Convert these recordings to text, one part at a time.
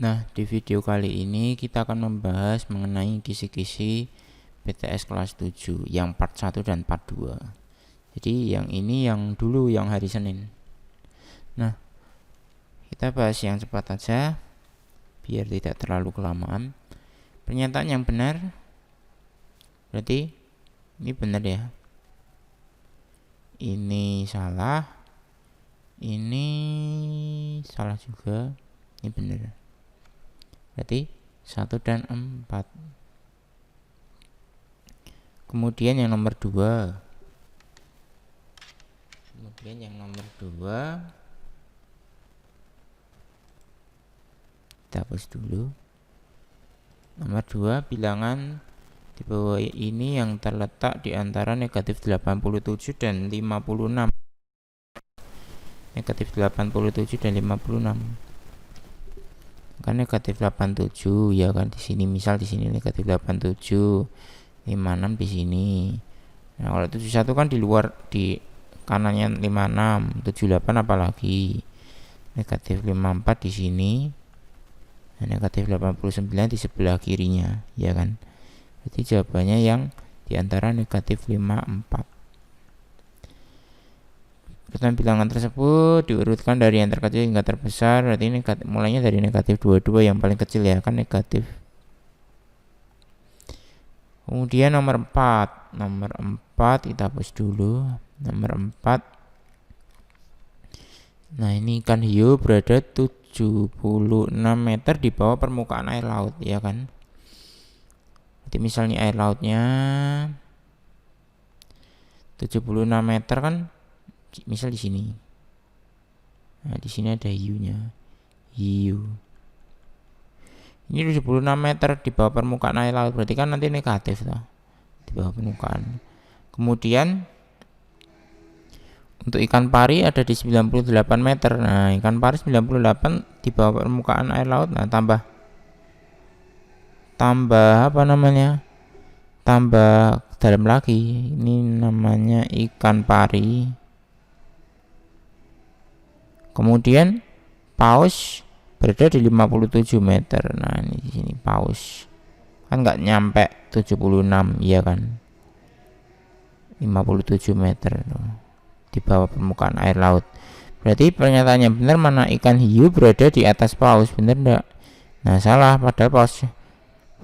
Nah, di video kali ini kita akan membahas mengenai kisi-kisi PTS kelas 7 yang part 1 dan part 2. Jadi yang ini yang dulu yang hari Senin. Nah, kita bahas yang cepat aja biar tidak terlalu kelamaan. Pernyataan yang benar berarti ini benar ya. Ini salah. Ini salah juga. Ini benar. Berarti 1 dan 4. Kemudian yang nomor 2. Kita hapus dulu. Nomor 2, bilangan di bawah ini yang terletak di antara negatif 87 dan 56. Negatif 87 dan 56. Kan negatif 87 ya kan, di sini misal di sini negatif 87, 56 di sini. Nah, kalau 71 kan di luar, di kanannya 56, 78 apalagi. Negatif 54 di sini. Nah, negatif 89 di sebelah kirinya, ya kan. Berarti jawabannya yang di antara negatif 54. Urutan bilangan tersebut diurutkan dari yang terkecil hingga terbesar. Berarti ini mulainya dari negatif 22 yang paling kecil ya kan, negatif. Kemudian nomor 4. Nomor 4 kita hapus dulu. Nomor 4. Nah, ini ikan hiu berada 76 meter di bawah permukaan air laut, ya kan. Jadi misalnya air lautnya 76 meter kan, misal di sini. Nah, di sini ada hiunya. Hiu. Ini 76 meter di bawah permukaan air laut, berarti kan nanti negatif toh, di bawah permukaan. Kemudian untuk ikan pari ada di 98 meter. Nah, ikan pari 98 di bawah permukaan air laut. Nah, tambah apa namanya? Tambah dalam lagi. Ini namanya ikan pari. Kemudian paus berada di 57 meter. Nah, ini di sini paus. Kan nggak nyampe 76, ya kan? 57 meter di bawah permukaan air laut. Berarti pernyataannya benar, mana ikan hiu berada di atas paus, benar enggak? Nah, salah, padahal paus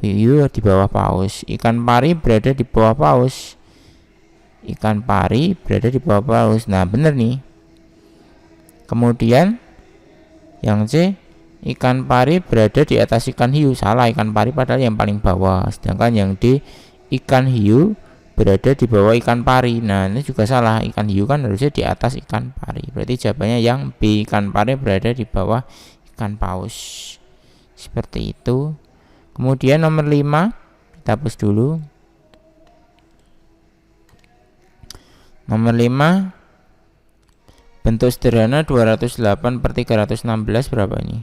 hiu di bawah paus. Ikan pari berada di bawah paus. Ikan pari berada di bawah paus. Nah, benar nih. Kemudian yang C, ikan pari berada di atas ikan hiu. Salah, ikan pari padahal yang paling bawah. Sedangkan yang D, ikan hiu berada di bawah ikan pari. Nah, ini juga salah, ikan hiu kan harusnya di atas ikan pari. Berarti jawabannya yang B, ikan pari berada di bawah ikan paus. Seperti itu. Kemudian nomor 5 kita hapus dulu. Nomor 5, bentuk sederhana 208 per 316 berapa ini?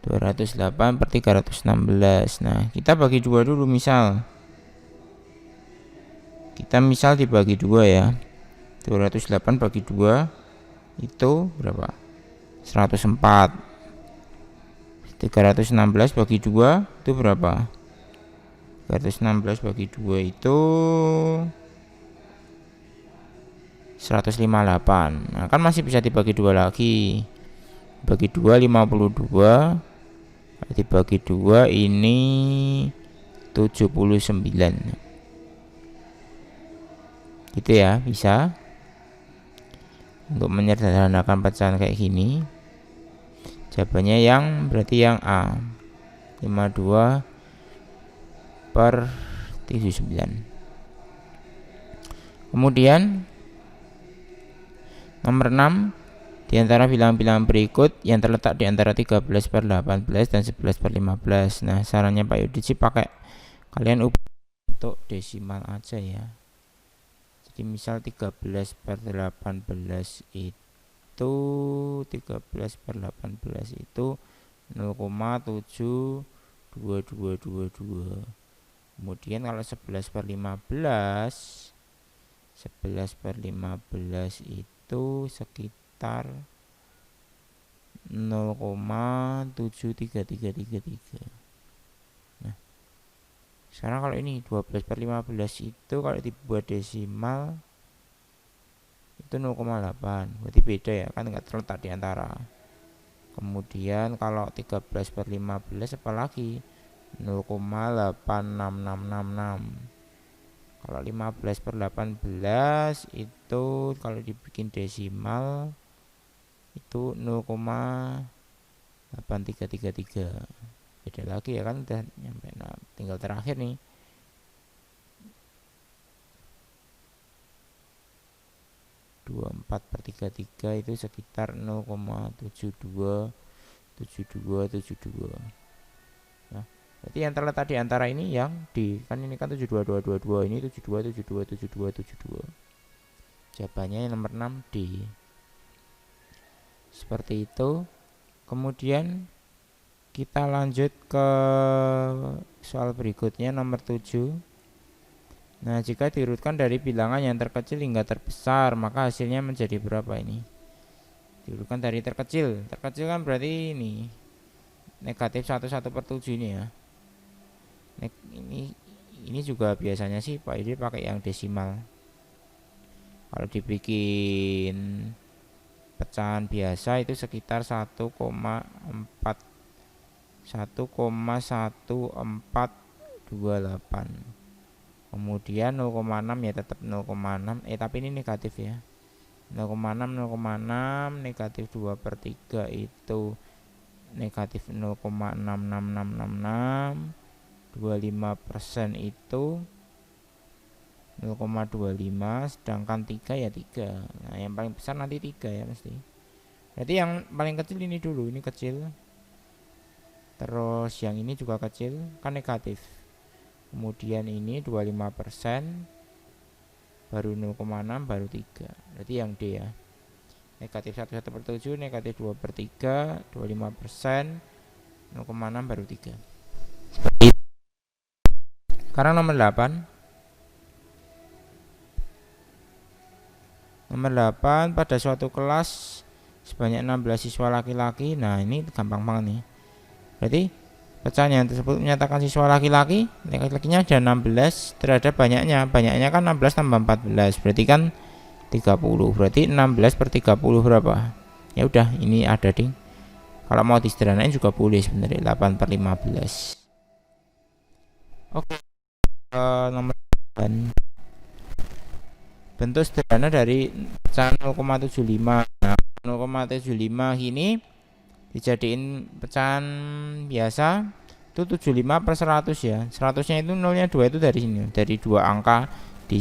208 per 316. Nah, kita bagi dua dulu. Kita misal dibagi 2 ya. 208 bagi 2 itu berapa? 104. 316 bagi 2 itu berapa? 316 bagi 2 itu 158. Nah, kan masih bisa dibagi 2 lagi. Bagi 2 52. Dibagi 2 ini 79. Gitu ya, bisa. Untuk menyederhanakan pecahan kayak gini, jawabannya yang berarti yang A, 52 per 79. Kemudian nomor 6, di antara bilangan-bilangan berikut yang terletak di antara 13 per 18 dan 11 per 15. Nah, sarannya Pak Yudi sih pakai kalian untuk desimal aja ya. Jadi misal 13 per 18 itu 13 per 18 itu 0,72222. Kemudian kalau 11 per 15 itu sekitar 0,73333. Nah, sekarang kalau ini 12/15 itu kalau dibuat desimal itu 0,8, berarti beda ya, kan nggak terletak di antara. Kemudian kalau 13/15 apalagi 0,86666. Kalau 15/18 itu kalau dibikin desimal itu 0,8333. Beda lagi ya kan, udah nyampe. Nah, tinggal terakhir nih. 24/33 itu sekitar 0,727272. Nah, berarti yang terletak di antara ini yang di, kan ini kan 72222, ini 72727272. Jawabannya yang nomor 6 D. Seperti itu. Kemudian kita lanjut ke soal berikutnya, nomor 7. Nah, jika diurutkan dari bilangan yang terkecil hingga terbesar, maka hasilnya menjadi berapa ini? Diurutkan dari terkecil. Terkecil kan berarti ini negatif 1/7 ini ya. Ini juga biasanya sih Pak ini pakai yang desimal. Kalau dibikin pecahan biasa itu sekitar 1,1428. Kemudian 0,6 ya tetap 0,6, tapi ini negatif ya. 0,6 negatif 2/3 itu negatif 0,66666. 25% itu 0,25, sedangkan 3 ya 3. Nah, yang paling besar nanti 3 ya mesti. Berarti yang paling kecil ini dulu, ini kecil. Terus yang ini juga kecil, kan negatif. Kemudian ini 25%, baru 0,6, baru 3. Berarti yang D ya. Negatif 1/7, negatif 2/3, 25%, 0,6 baru 3. Sekarang nomor 8. Nomor 8, pada suatu kelas sebanyak 16 siswa laki-laki. Nah, ini gampang banget nih. Berarti pecahan yang tersebut menyatakan siswa laki-laki, laki-lakinya ada 16 terhadap banyaknya. Banyaknya kan 16 tambah 14, berarti kan 30. Berarti 16/30 berapa? Ya udah, ini ada ding. Kalau mau disederhanain juga boleh sebenarnya, 8/15. Oke. Nomor 8. Bentuk sederhana dari pecahan 0,75. Nah, 0,75 ini dijadiin pecahan biasa itu 75/100 ya. 100-nya itu nolnya 2 itu dari sini, dari 2 angka di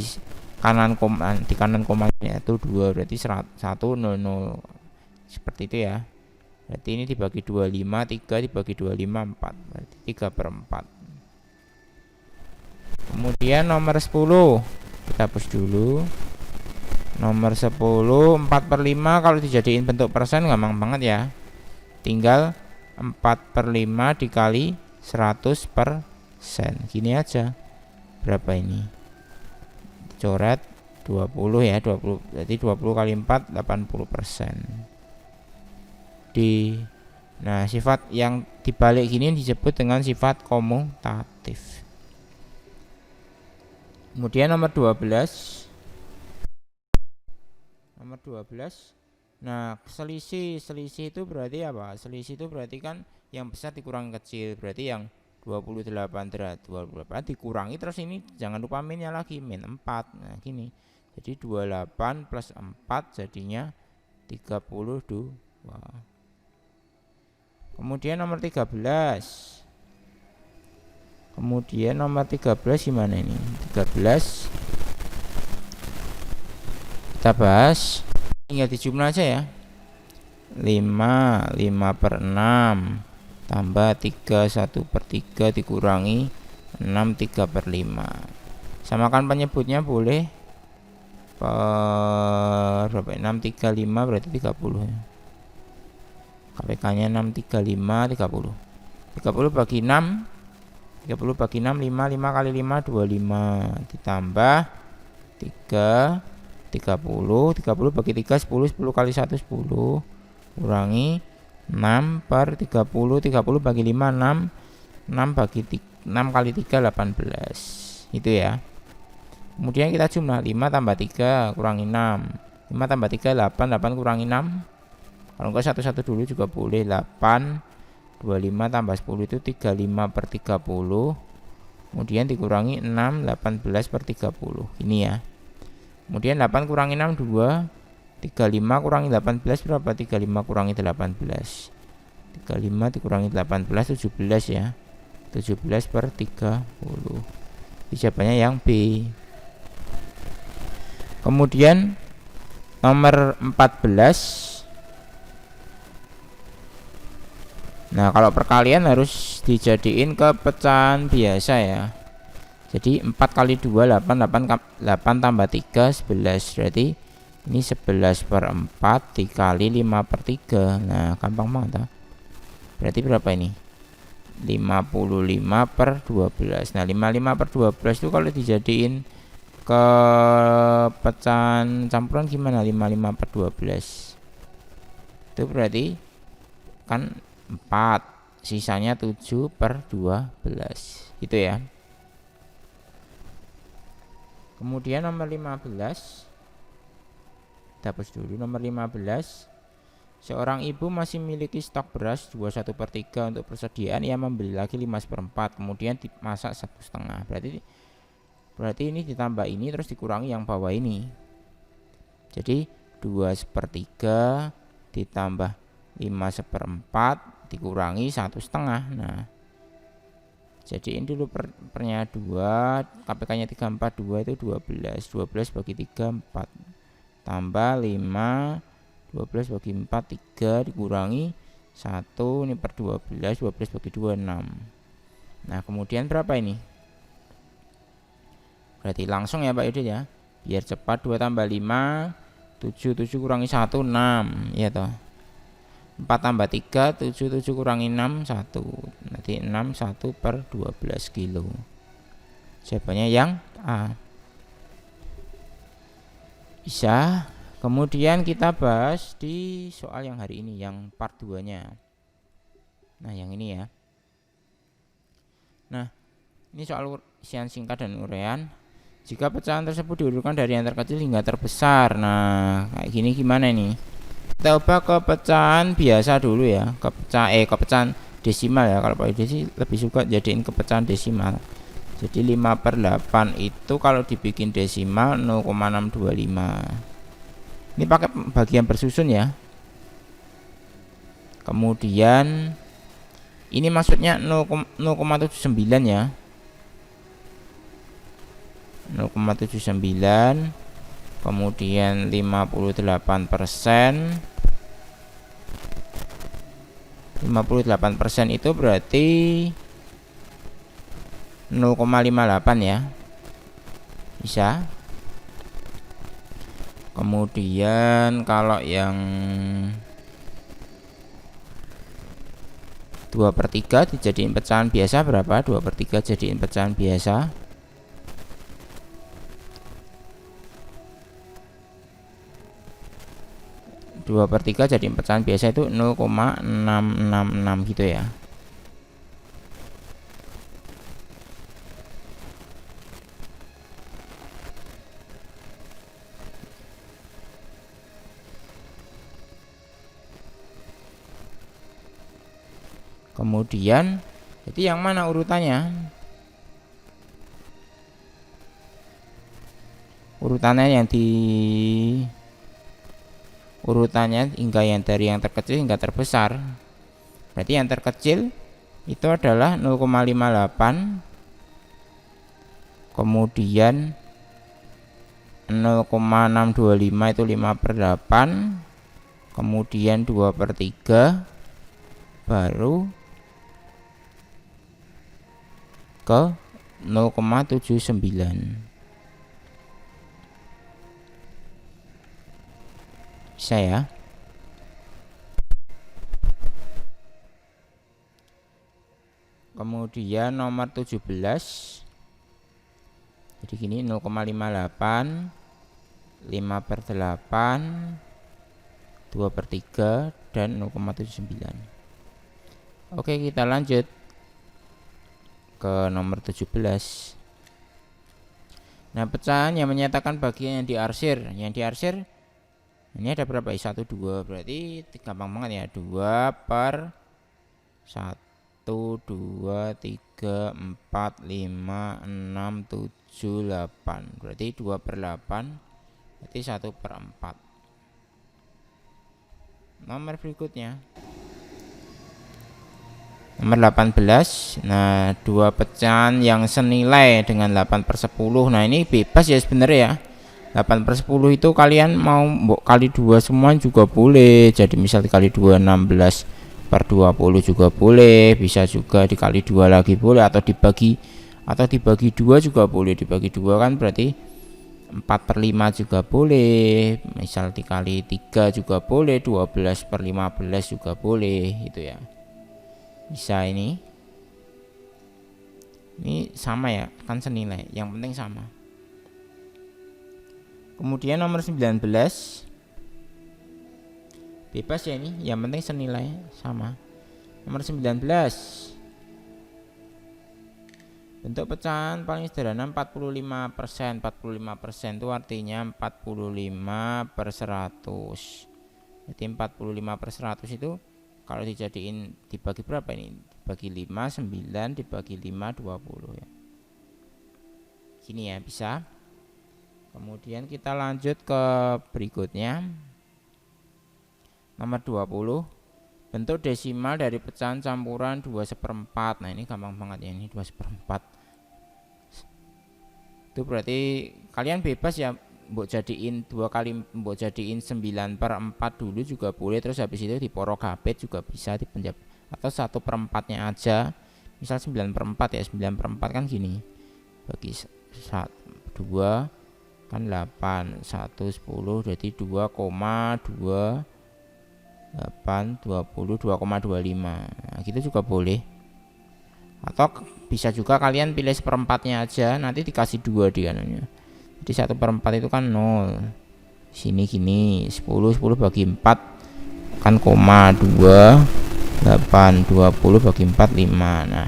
kanan komanya itu 2, berarti 100. Seperti itu ya. Berarti ini dibagi 25, 3 dibagi 25, 4, berarti 3/4. Kemudian nomor 10 kita hapus dulu. Nomor 10, 4/5 kalau dijadiin bentuk persen gampang banget ya. Tinggal 4/5 dikali 100%. Gini aja. Berapa ini? Coret 20 ya, 20. Berarti 20 kali 4 80%. Nah, sifat yang dibalik gini disebut dengan sifat komutatif. Kemudian nomor 12. Nomor 12. Nah, selisih itu berarti apa? Selisih itu berarti kan yang besar dikurangi kecil. Berarti yang 28 dikurangi, terus ini jangan lupa minnya lagi, min 4. Nah, gini. Jadi 28 plus 4 jadinya 32. Kemudian nomor 13. Gimana ini? 13 kita bahas, tinggal dijumlah aja ya. 5/6 tambah 3 1/3 dikurangi 6 3/5. Samakan penyebutnya boleh berapa? 635 berarti 30 ya. KPK nya 635 30. 30 bagi 6, 30 bagi 6 5 kali 5 25 ditambah 3 30 bagi 3 10 10 kali 1 10 kurangi 6 per 30, 30 bagi 5 6, 6 bagi 6 kali 3 18. Itu ya. Kemudian kita jumlah 5 tambah 3 kurangi 6. 5 tambah 3 8, 8 kurangi 6. Kalau enggak satu-satu dulu juga boleh. 8 25 tambah 10 itu 35 per 30. Kemudian dikurangi 6 18 per 30. Ini ya. Kemudian 8 kurangi 6 2. 35 kurangi 18 berapa? 35 kurangi 18. 35 dikurangi 18 17 ya. 17 per 30. Jawabannya yang B. Kemudian nomor 14. Nah, kalau perkalian harus dijadiin ke pecahan biasa ya. Jadi 4 kali 2 8, 8 tambah 3 11. Berarti ini 11 per 4 dikali 5 per 3. Nah, gampang banget. Berarti berapa ini? 55 per 12. Nah, 55 per 12 itu kalau dijadiin ke pecahan campuran gimana? 55 per 12 itu berarti kan 4, sisanya 7 per 12 gitu ya. Kemudian nomor 15, hapus dulu. Nomor 15, seorang ibu masih memiliki stok beras 21/3 untuk persediaan. Ia membeli lagi 5/4, kemudian dimasak 1,5. Berarti ini ditambah ini terus dikurangi yang bawah ini. Jadi 2/3 ditambah 5/4 dikurangi 1,5. Nah, jadiin dulu pernya 2, KPK nya 342 itu 12. 12 bagi 3 4 tambah 5, 12 bagi 4 3 dikurangi 1, ini per 12. 12 bagi 2 6. Nah, kemudian berapa ini? Berarti langsung ya Pak Yudit ya, biar cepat. 2 tambah 5 7, 7 kurangi 1 6 ya toh. 4 tambah 3 7, 7 kurangi 6 1. Nanti 6 1 per 12 kilo. Jawabannya yang A. Bisa. Kemudian kita bahas di soal yang hari ini, yang part 2 nya. Nah, yang ini ya. Nah, ini soal isian singkat dan uraian. Jika pecahan tersebut diurutkan dari yang terkecil hingga terbesar. Nah, kayak gini gimana nih? Kita ubah ke pecahan biasa dulu ya, ke pecahan desimal ya. Kalau Pak Desi lebih suka jadiin ke pecahan desimal. Jadi 5/8 itu kalau dibikin desimal 0,625. Ini pakai bagian bersusun ya. Kemudian ini maksudnya 0,79 ya. 0,79. Kemudian 58%. 58% itu berarti 0,58 ya. Bisa. Kemudian kalau yang 2/3 dijadiin pecahan biasa berapa? 2/3 jadiin pecahan biasa. 2/3 jadiin pecahan biasa itu 0,666 gitu ya. Kemudian jadi yang mana urutannya? Urutannya hingga yang dari yang terkecil hingga terbesar. Berarti yang terkecil itu adalah 0,58. Kemudian 0,625 itu 5/8. Kemudian 2/3 baru ke 0,79. Bisa ya. Kemudian nomor 17. Jadi gini 0,58 5/8 2/3 dan 0,79. Oke, kita lanjut ke nomor 17. Nah, pecahan yang menyatakan bagian yang diarsir. Yang diarsir ini ada berapa? 1, 2. Berarti gampang banget ya. 2 per 1, 2, 3, 4, 5, 6, 7, 8. Berarti 2/8. Berarti 1/4. Nomor berikutnya nomor 18. Nah, dua pecahan yang senilai dengan 8/10. Nah, ini bebas ya sebenarnya ya. 8/10 itu kalian mau kali 2 semua juga boleh. Jadi misal dikali 2 16/20 juga boleh. Bisa juga dikali 2 lagi boleh, atau dibagi 2 juga boleh. Dibagi 2 kan berarti 4/5 juga boleh. Misal dikali 3 juga boleh. 12/15 juga boleh gitu ya. Bisa ini sama ya, kan senilai, yang penting sama. Kemudian nomor 19 bebas ya, ini yang penting senilai sama. Nomor 19, bentuk pecahan paling sederhana 45%. 45% itu artinya 45/100. Jadi 45/100 itu kalau dijadiin dibagi berapa ini? Dibagi 5, 9, dibagi 5, 20 ya. Gini ya, bisa. Kemudian kita lanjut ke berikutnya. Nomor 20. Bentuk desimal dari pecahan campuran 2/4. Nah, ini gampang banget ya, ini 2/4. Itu berarti kalian bebas ya, mbok jadiin 2 kali, mbok jadiin 9/4 dulu juga boleh, terus habis itu diporok kabeh juga bisa dipenjab, atau 1/4-nya aja. Misal 9/4 ya, 9/4 kan gini, bagi 2 kan 8, 1 10, jadi 2,28 20 2,25. Nah, gitu juga boleh. Atau bisa juga kalian pilih 1/4-nya aja, nanti dikasih 2 di kanunya. Jadi 1/4 itu kan 0. Sini gini, 10 bagi 4 kan koma 2, 8, 20 bagi 4 5. Nah,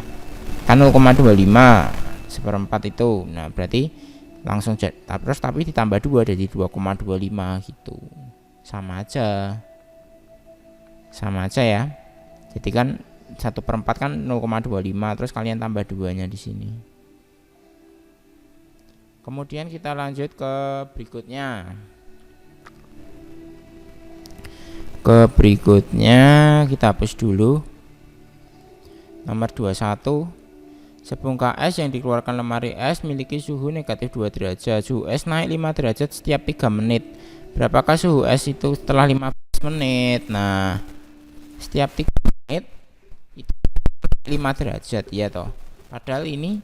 kan 0,25 1/4 itu. Nah, berarti langsung terus tapi ditambah 2 jadi 2,25 gitu. Sama aja ya. Jadi kan 1/4 kan 0,25, terus kalian tambah 2-nya di sini. Kemudian kita lanjut ke berikutnya. Kita hapus dulu. Nomor 21. Sebongkah es yang dikeluarkan lemari es memiliki suhu negatif 2 derajat. Suhu es naik 5 derajat setiap 3 menit. Berapakah suhu es itu setelah 15 menit? Nah, setiap 3 menit itu 5 derajat ya toh. Padahal ini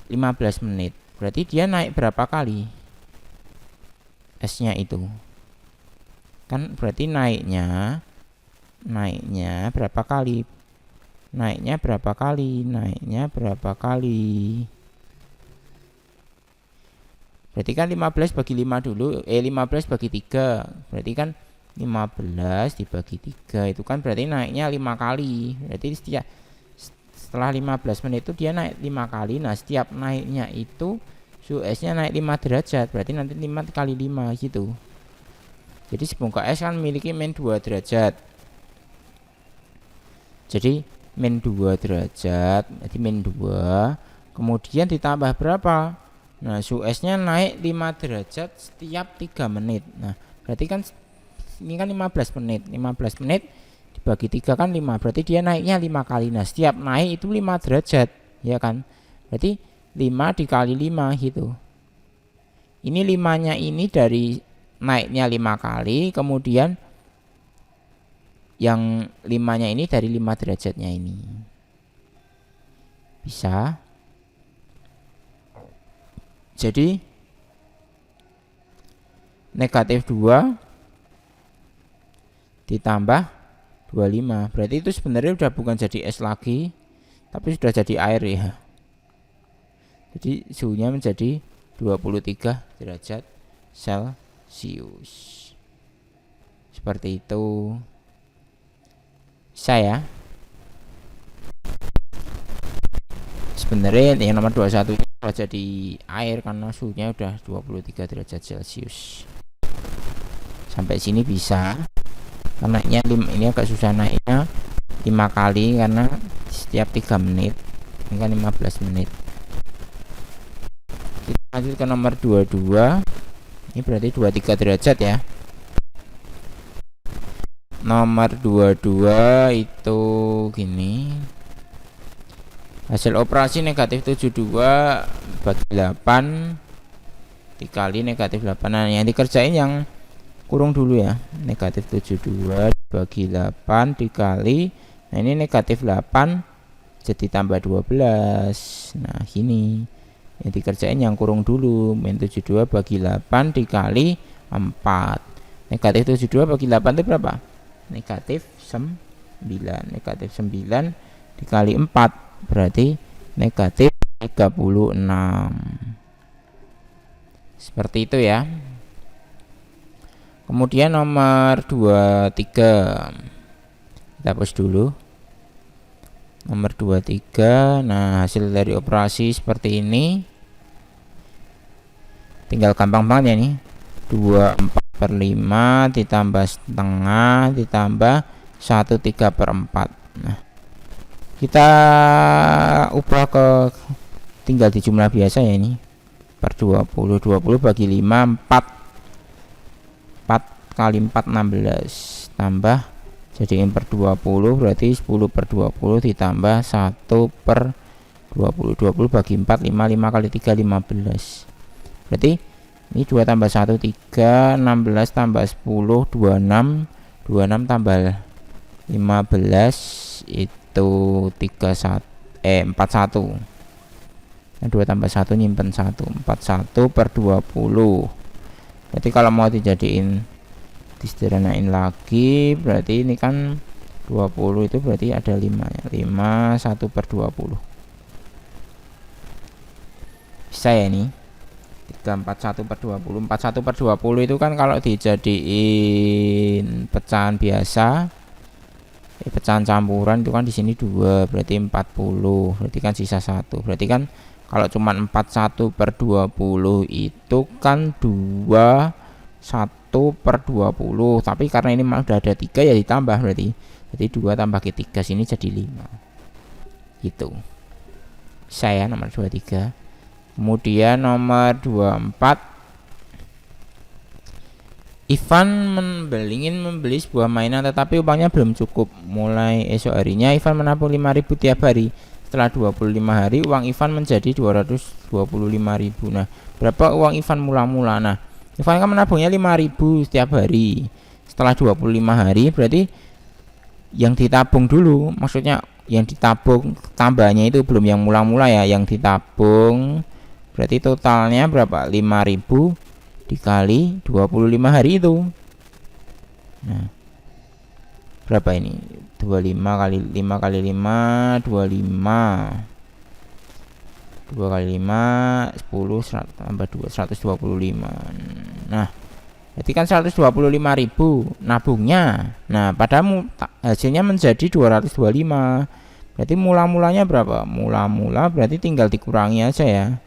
15 menit. Berarti dia naik berapa kali esnya itu? Kan berarti naiknya berapa kali? Naiknya berapa kali? Berarti kan 15 bagi 5 dulu, 15 bagi 3. Berarti kan 15 dibagi 3 itu kan berarti naiknya 5 kali. Berarti setelah 15 menit itu dia naik 5 kali. Nah, setiap naiknya itu suhu esnya naik 5 derajat. Berarti nanti 5 kali 5 gitu. Jadi sebongkah es kan memiliki min 2 derajat. Jadi min 2 derajat, jadi min 2. Kemudian ditambah berapa? Nah, suhu esnya naik 5 derajat setiap 3 menit. Nah, berarti kan ini kan 15 menit. 15 menit dibagi 3 kan 5. Berarti dia naiknya 5 kali. Nah, setiap naik itu 5 derajat, ya kan? Berarti 5 dikali 5 gitu. Ini 5-nya ini dari naiknya 5 kali, kemudian yang 5-nya ini dari 5 derajatnya ini. Bisa. Jadi negatif 2 ditambah 25. Berarti itu sebenarnya udah bukan jadi es lagi, tapi sudah jadi air ya. Jadi suhunya menjadi 23 derajat Celcius. seperti itu. Bisa ya. Sebenarnya yang nomor 21 ini sudah jadi air karena suhunya udah 23 derajat Celcius. Sampai sini bisa. Karena ini agak susah naiknya 5 kali karena setiap 3 menit. Ini kan 15 menit. Kita lanjut ke nomor 22. Ini berarti 23 derajat ya. Nomor 22 itu gini. Hasil operasi negatif 72 bagi 8 dikali negatif 8. Nah, yang dikerjain yang kurung dulu ya. Negatif 72 bagi 8 dikali, nah ini negatif 8 jadi tambah 12. Nah gini, yang dikerjain yang kurung dulu. Min 72 bagi 8 dikali 4. Negatif 72 bagi 8 itu berapa? Negatif 9. Negatif 9 dikali 4 berarti negatif 36. Seperti itu ya. Kemudian nomor 23 kita hapus dulu. Nomor 23. Nah, hasil dari operasi seperti ini. Tinggal gampang banget ya nih. 24/5 ditambah setengah ditambah 1/3/4. Nah, kita ubah ke tinggal di jumlah biasa ya ini. Per 20. 20 bagi 5 4 kali 4 16 tambah jadiin per 20 berarti 10/20 ditambah 1/20. 20 bagi 4 5 kali 3 15. Berarti ini 2 tambah 1 3, 16 tambah 10 26, 26 tambah 15 itu 41. Nah, 2 tambah 1 nyimpen 1, 41/20. Berarti kalau mau dijadiin disederhanain lagi berarti ini kan 20 itu berarti ada 5 ya. 5 1/20. Bisa ya ini. 341/20. 41/20 itu kan kalau dijadiin pecahan biasa, pecahan campuran itu kan di sini 2 berarti 40. Berarti kan sisa 1. Berarti kan kalau cuma 41/20 itu kan 21/20, tapi karena ini udah ada 3 ya ditambah berarti. Jadi 2 tambah ke 3 sini jadi 5. Gitu. Saya nomor 23. Kemudian nomor 24. Ivan ingin membeli sebuah mainan tetapi uangnya belum cukup. Mulai esok harinya Ivan menabung 5.000 tiap hari. Setelah 25 hari uang Ivan menjadi 225.000. Nah, berapa uang Ivan mula-mula? Nah, Ivan kan menabungnya 5.000 setiap hari. Setelah 25 hari berarti yang ditabung dulu, maksudnya yang ditabung tambahnya itu belum yang mula-mula ya, yang ditabung berarti totalnya berapa? 5.000 dikali 25 hari itu. Nah, berapa ini? 25 kali 5 kali 5 25. 2 kali 5 10 100, tambah 2 125. Nah, berarti kan 125.000 nabungnya. Nah, padahal hasilnya menjadi 225. Berarti mula-mulanya berapa? Mula-mula berarti tinggal dikurangi aja ya.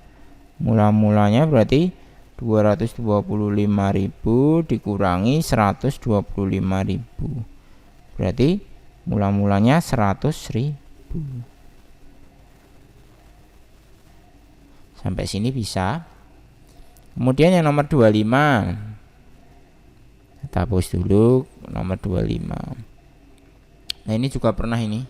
Mula-mulanya berarti 225.000 dikurangi 125.000. Berarti mula-mulanya 100.000. Sampai sini bisa. Kemudian yang nomor 25. Kita hapus dulu nomor 25. Nah, ini juga pernah ini.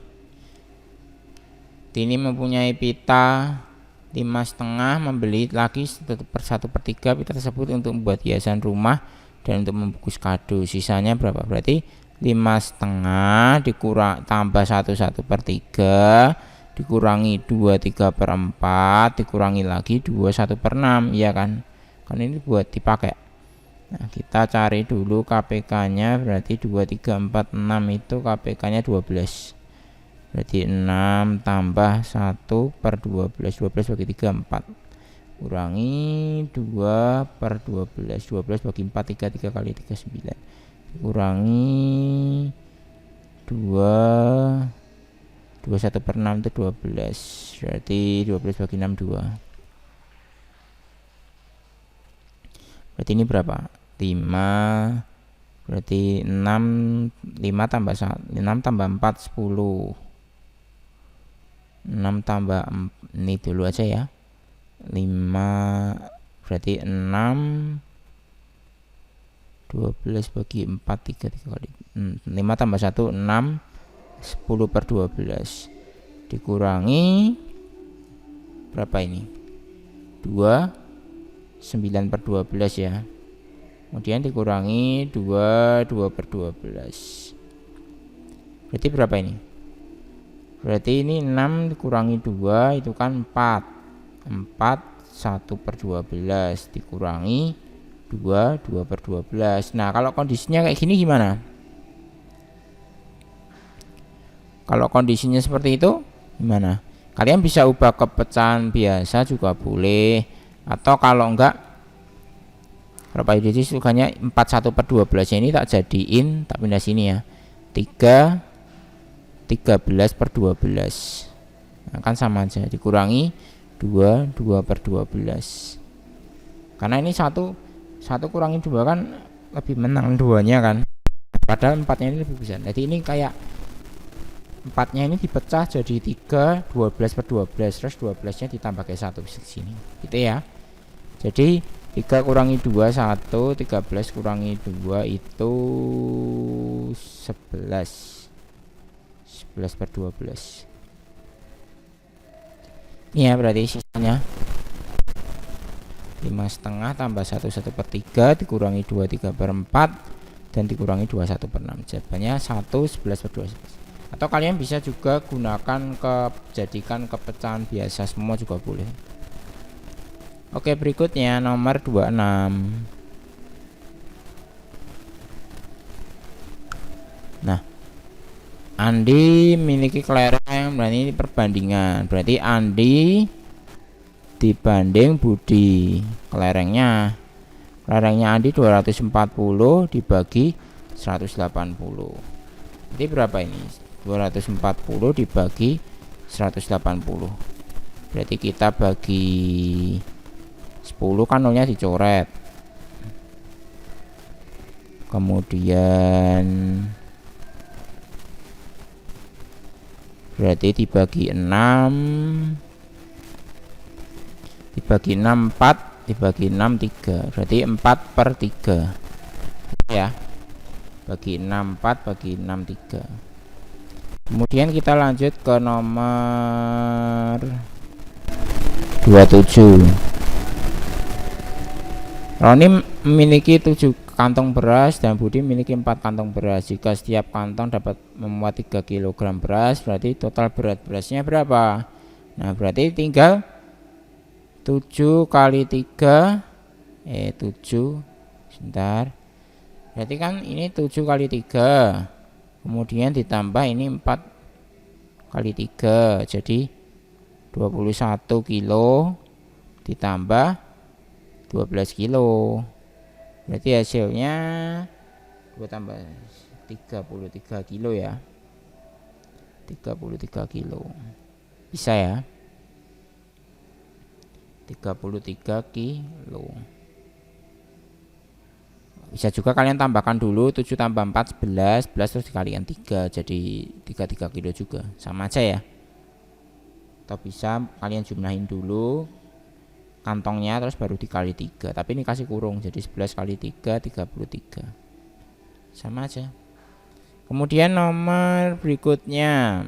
Tini mempunyai pita 5,5, membeli lagi 1/3 pita tersebut untuk membuat hiasan rumah dan untuk membungkus kado. Sisanya berapa? Berarti 5,5 dikurang tambah 1/3 dikurangi 2/3/4 dikurangi lagi 2/1/6, iya kan? Kan ini buat dipakai. Nah, kita cari dulu KPK nya berarti 2 3 4 6 itu KPK nya 12. Berarti 6 tambah 1/12. 12 bagi 3 4 kurangi 2/12. 12 bagi 4 3 kali 3 9. kurangi 2 21/6 itu 12, berarti 12 bagi 6 2. Berarti ini berapa? 5, berarti 6 tambah 6 tambah 4 10. 6 tambah ini dulu aja ya. 5 berarti 6 12 bagi 4 3 kali 5 tambah 1 6 10/12 dikurangi berapa ini? 2 9/12 ya. Kemudian dikurangi 2/12. Berarti berapa ini? Berarti ini 6 dikurangi 2 itu kan 4. 1/12 dikurangi 2/12. Nah, kalau kondisinya kayak gini gimana? Kalau kondisinya seperti itu gimana? Kalian bisa ubah ke pecahan biasa juga boleh, atau kalau enggak, kalau Pak Yudi sukanya 41/12 ini tak jadiin, tak pindah sini ya, 13/12. Nah, kan sama aja, dikurangi 2/12. Karena ini satu kurangi 2 kan lebih menang 2-nya kan, padahal 4-nya ini lebih besar. Jadi ini kayak 4-nya ini dipecah jadi 3 12/12, terus 12-nya ditambah ke 1 di sini gitu ya. Jadi 3 kurangi 2 1, 13 kurangi 2 itu 11 11/12. Ini ya berarti sisanya 5,5 tambah 1 1/3 dikurangi 2 3/4 dan dikurangi 2 1/6. Jawabannya 1 11/12. Atau kalian bisa juga gunakan jadikan kepecahan biasa semua juga boleh. Oke, berikutnya nomor 26. Nah, Andi memiliki kelereng, berarti ini perbandingan. Berarti Andi dibanding Budi. Kelerengnya Andi 240 dibagi 180. Jadi berapa ini? 240 dibagi 180. Berarti kita bagi 10 kan nolnya dicoret. Kemudian berarti dibagi 6 4 dibagi 6 3, berarti 4/3 ya. Bagi 6 4 bagi 6 3. Kemudian kita lanjut ke nomor 27. Roni memiliki 7 kantong beras dan Budi memiliki 4 kantong beras. Jika setiap kantong dapat memuat 3 kg beras, berarti total berat berasnya berapa? Nah, berarti tinggal 7 kali 3 7 sebentar. Berarti kan ini 7 kali 3. Kemudian ditambah ini 4 kali 3, jadi 21 kilo ditambah 12 kilo. Berarti hasilnya 2 tambah 33 kilo ya. 33 kilo. Bisa ya? 33 kilo. Bisa juga kalian tambahkan dulu 7 tambah 4 11 terus dikalikan 3 jadi 33 kilo juga, sama aja ya. Atau bisa kalian jumlahin dulu kantongnya terus baru dikali 3, tapi ini kasih kurung jadi 11 kali 3 33, sama aja. Kemudian nomor berikutnya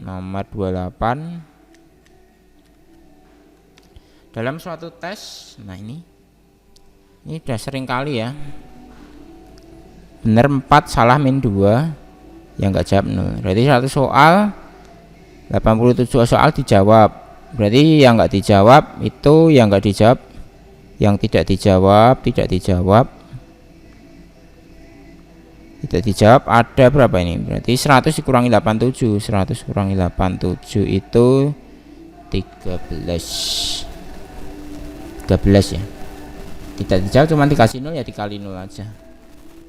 nomor 28. Dalam suatu tes, nah ini udah sering kali ya, bener 4 salah min 2 yang enggak jawab 0. Berarti satu soal 87 soal dijawab, berarti yang enggak dijawab itu yang enggak dijawab, yang tidak dijawab ada berapa ini? Berarti 100 dikurangi 87, 100 kurangi 87 itu 13 ya. Tidak dijawab cuma dikasih 0 ya, dikali 0 aja.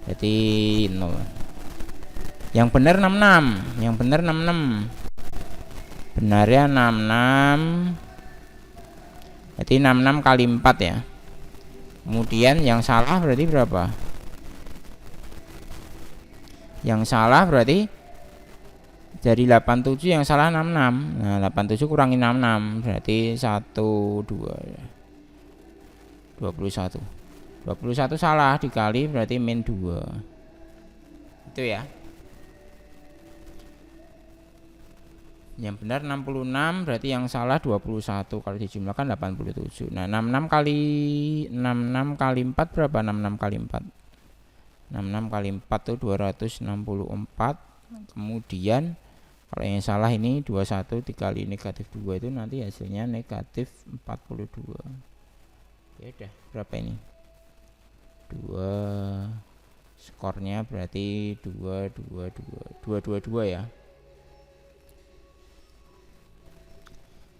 Jadi 0. Yang benar 66. Yang benar 66. Benarnya 66. Berarti 66 kali 4 ya. Kemudian yang salah berarti berapa? Yang salah berarti dari 87 yang salah 66. Nah 87 kurangi 66 berarti 1 2 21. 21 salah dikali berarti min 2. Itu ya. Yang benar 66 berarti yang salah 21, kalau dijumlahkan 87. Nah 66 kali 4 berapa? 66 kali 4 66 kali 4 itu 264. Kemudian kalau yang salah ini 21 dikali negatif 2 itu nanti hasilnya negatif 42. Ya udah, berapa ini? 2. Skornya berarti 222 ya.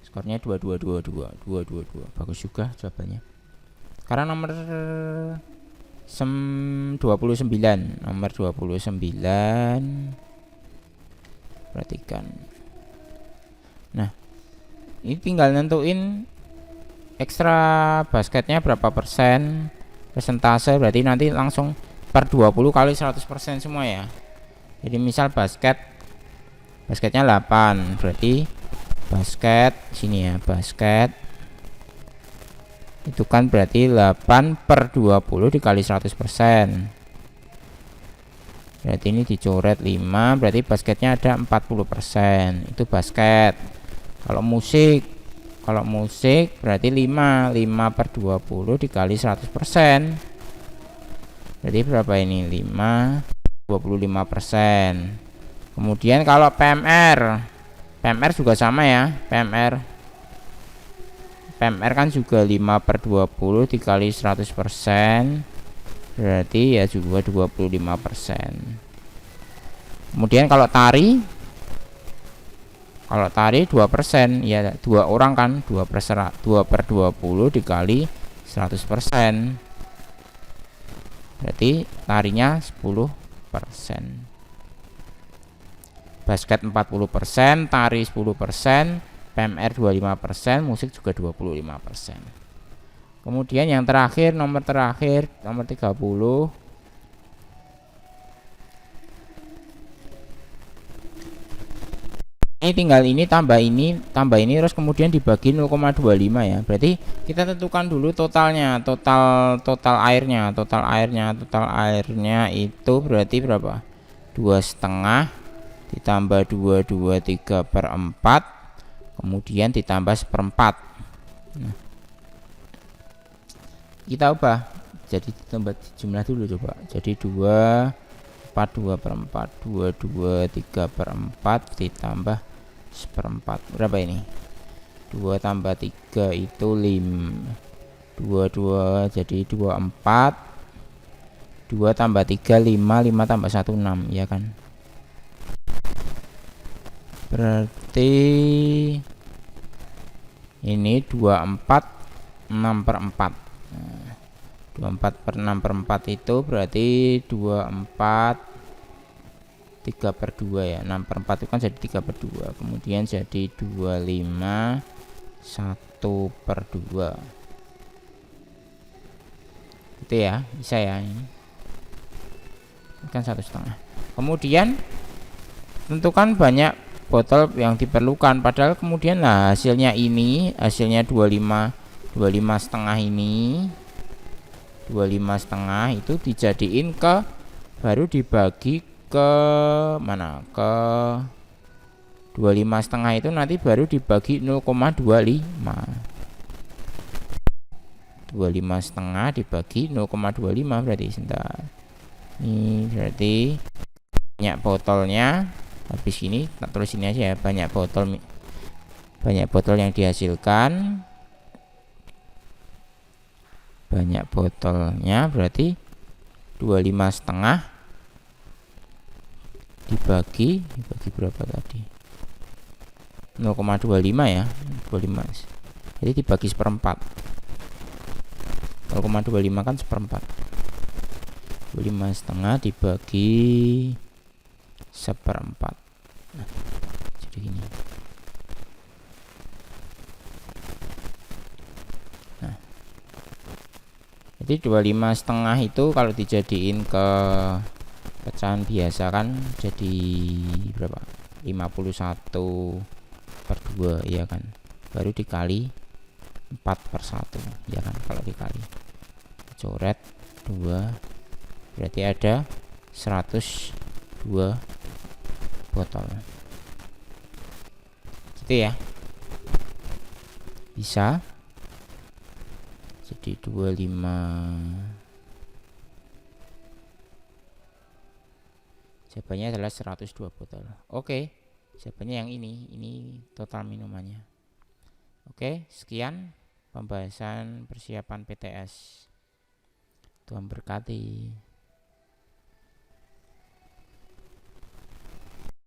Skornya 2222. Bagus juga jawabannya. Karena nomor 29, nomor 29 perhatikan. Nah, ini tinggal nentuin ekstra basketnya berapa persen, persentase, berarti nanti langsung per 20 kali 100% semua ya. Jadi misal basketnya 8, berarti basket sini ya, basket itu kan berarti 8 per 20 dikali 100%. Berarti ini dicoret 5, berarti basketnya ada 40%. Itu basket. Kalau musik berarti 5 per 20 dikali 100%. Berarti berapa ini? 5 25%. Kemudian kalau PMR juga sama ya. PMR kan juga 5 per 20 dikali 100%, berarti ya juga 25%. Kemudian kalau tari 2%, ya 2 orang kan, 2 per 20 dikali 100%, berarti tarinya 10%. Basket 40%, tari 10%, PMR 25%, musik juga 25%. Kemudian yang terakhir, nomor 30. Ini tinggal ini tambah ini terus kemudian dibagi 0,25 ya. Berarti kita tentukan dulu totalnya, total airnya itu berarti berapa? 2,5 ditambah 223 per 4, kemudian ditambah 1/4. Nah, kita ubah jadi tambah jumlah dulu coba. Jadi 2 per 4, 223 per 4 ditambah 1/4. Berapa ini? 2 tambah 3 itu 5. 2 jadi 24. 2 tambah 3 5 tambah 1 6 ya kan. Berarti ini 24 6 per 4. Nah, 24 per 6 per 4 itu berarti 24 3 per 2 ya. 6 per 4 itu kan jadi 3 per 2, kemudian jadi 25 1 per 2. Itu ya, bisa ya ini kan 1,5. Kemudian tentukan banyak botol yang diperlukan, padahal kemudian lah hasilnya 25 setengah ini, 25 setengah itu dijadiin ke, baru dibagi ke mana, ke 25 setengah itu nanti baru dibagi 0,25. 25 setengah dibagi 0,25 berarti sebentar. Ini berarti banyak botolnya. Habis ini tak tulis ini aja ya, banyak botol yang dihasilkan. Banyak botolnya berarti 25 setengah dibagi berapa tadi? 0,25 ya, 25. Jadi dibagi 1/4. 0,25 kan 1/4. 25,5 dibagi 1/4. Nah, jadi gini. Nah, jadi 25,5 itu kalau dijadiin ke pecahan biasa kan jadi berapa? 51/2 ya kan, baru dikali 4/1 ya kan. Kalau dikali coret 2 berarti ada 102 botol gitu ya. Bisa jadi 25, jawabannya adalah 102 botol. Oke, jawabannya yang ini total minumannya. Oke, sekian pembahasan persiapan PTS. Tuhan berkati.